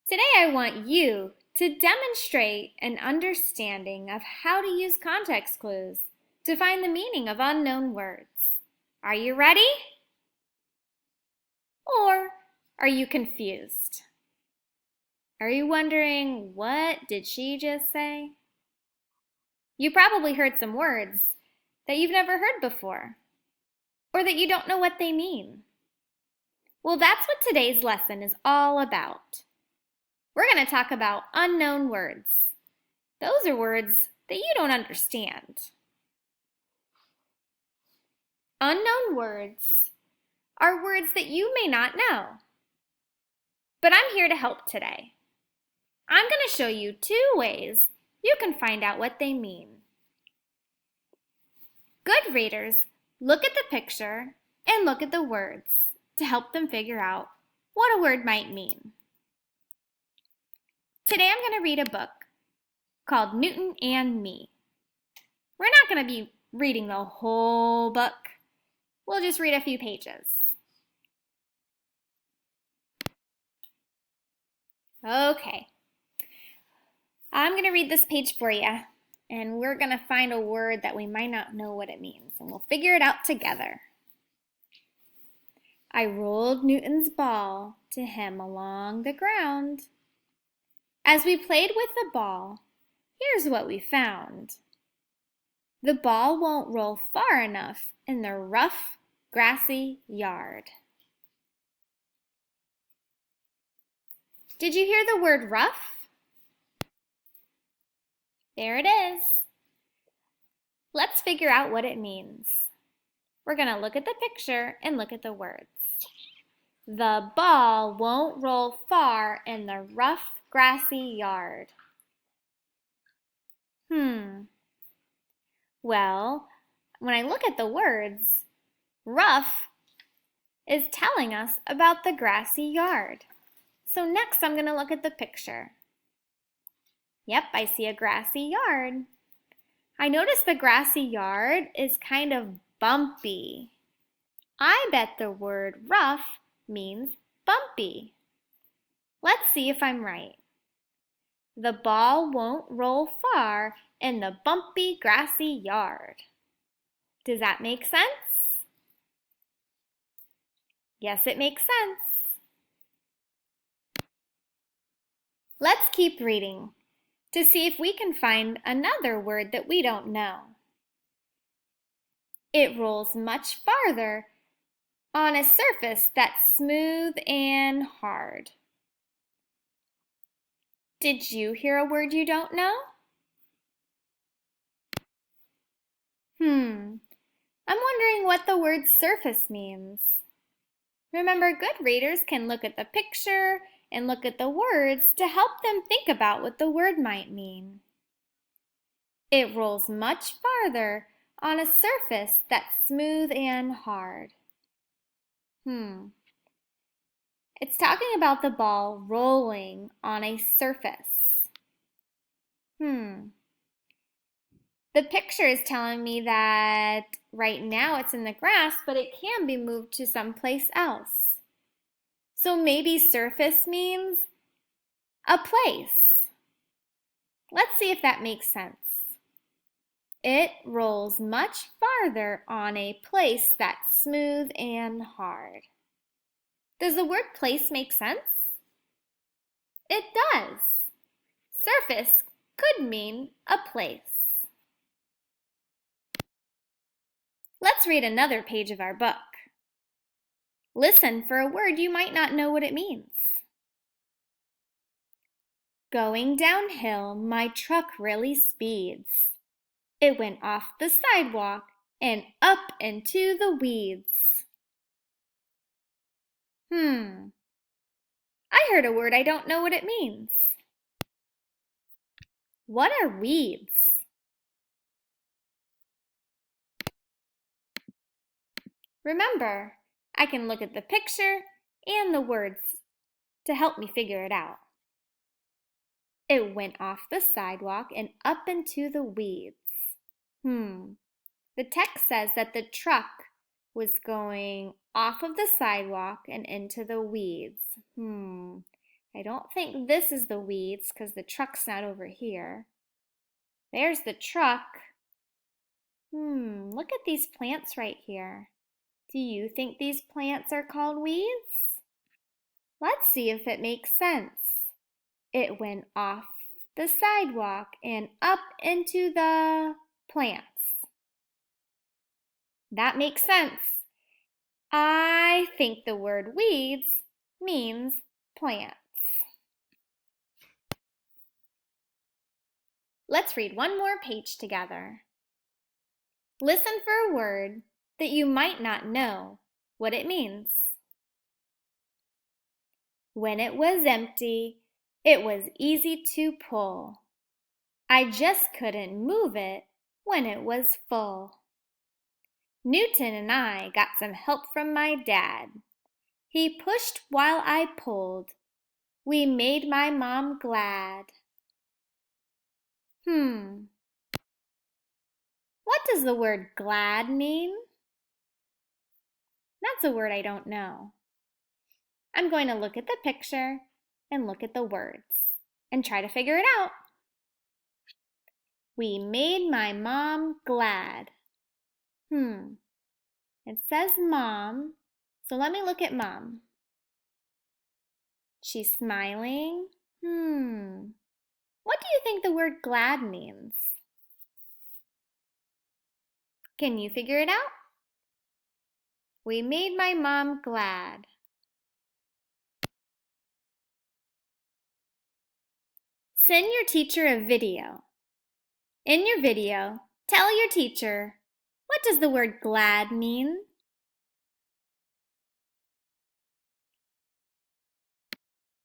Today I want you to demonstrate an understanding of how to use context clues to find the meaning of unknown words. Are you ready? Or are you confused? Are you wondering, what did she just say? You probably heard some words that you've never heard before, or that you don't know what they mean. Well, that's what today's lesson is all about. We're going to talk about unknown words. Those are words that you don't understand. Unknown words are words that you may not know. But I'm here to help today. I'm going to show you 2 ways you can find out what they mean. Good readers look at the picture and look at the words to help them figure out what a word might mean. Today I'm going to read a book called Newton and Me. We're not going to be reading the whole book. We'll just read a few pages. Okay. I'm going to read this page for you, and we're going to find a word that we might not know what it means, and we'll figure it out together. I rolled Newton's ball to him along the ground. As we played with the ball, here's what we found. The ball won't roll far enough in the rough, grassy yard. Did you hear the word rough? There it is. Let's figure out what it means. We're going to look at the picture and look at the words. The ball won't roll far in the rough, grassy yard. Well, when I look at the words, rough is telling us about the grassy yard. So next I'm going to look at the picture. Yep, I see a grassy yard. I notice the grassy yard is kind of bumpy. I bet the word rough means bumpy. Let's see if I'm right. The ball won't roll far in the bumpy, grassy yard. Does that make sense? Yes, it makes sense. Let's keep reading to see if we can find another word that we don't know. It rolls much farther on a surface that's smooth and hard. Did you hear a word you don't know? I'm wondering what the word surface means. Remember, good readers can look at the picture and look at the words to help them think about what the word might mean. It rolls much farther on a surface that's smooth and hard. It's talking about the ball rolling on a surface. The picture is telling me that right now it's in the grass, but it can be moved to someplace else. So maybe surface means a place. Let's see if that makes sense. It rolls much farther on a place that's smooth and hard. Does the word place make sense? It does. Surface could mean a place. Let's read another page of our book. Listen for a word you might not know what it means. Going downhill, my truck really speeds. It went off the sidewalk and up into the weeds. I heard a word I don't know what it means. What are weeds? Remember, I can look at the picture and the words to help me figure it out. It went off the sidewalk and up into the weeds. The text says that the truck was going off of the sidewalk and into the weeds. I don't think this is the weeds because the truck's not over here. There's the truck. Look at these plants right here. Do you think these plants are called weeds? Let's see if it makes sense. It went off the sidewalk and up into the plants. That makes sense. I think the word weeds means plants. Let's read one more page together. Listen for a word that you might not know what it means. When it was empty, it was easy to pull. I just couldn't move it when it was full. Newton and I got some help from my dad. He pushed while I pulled. We made my mom glad. What does the word glad mean? That's a word I don't know. I'm going to look at the picture and look at the words and try to figure it out. We made my mom glad. It says mom, so let me look at mom. She's smiling. What do you think the word glad means? Can you figure it out? We made my mom glad. Send your teacher a video. In your video, tell your teacher, what does the word glad mean?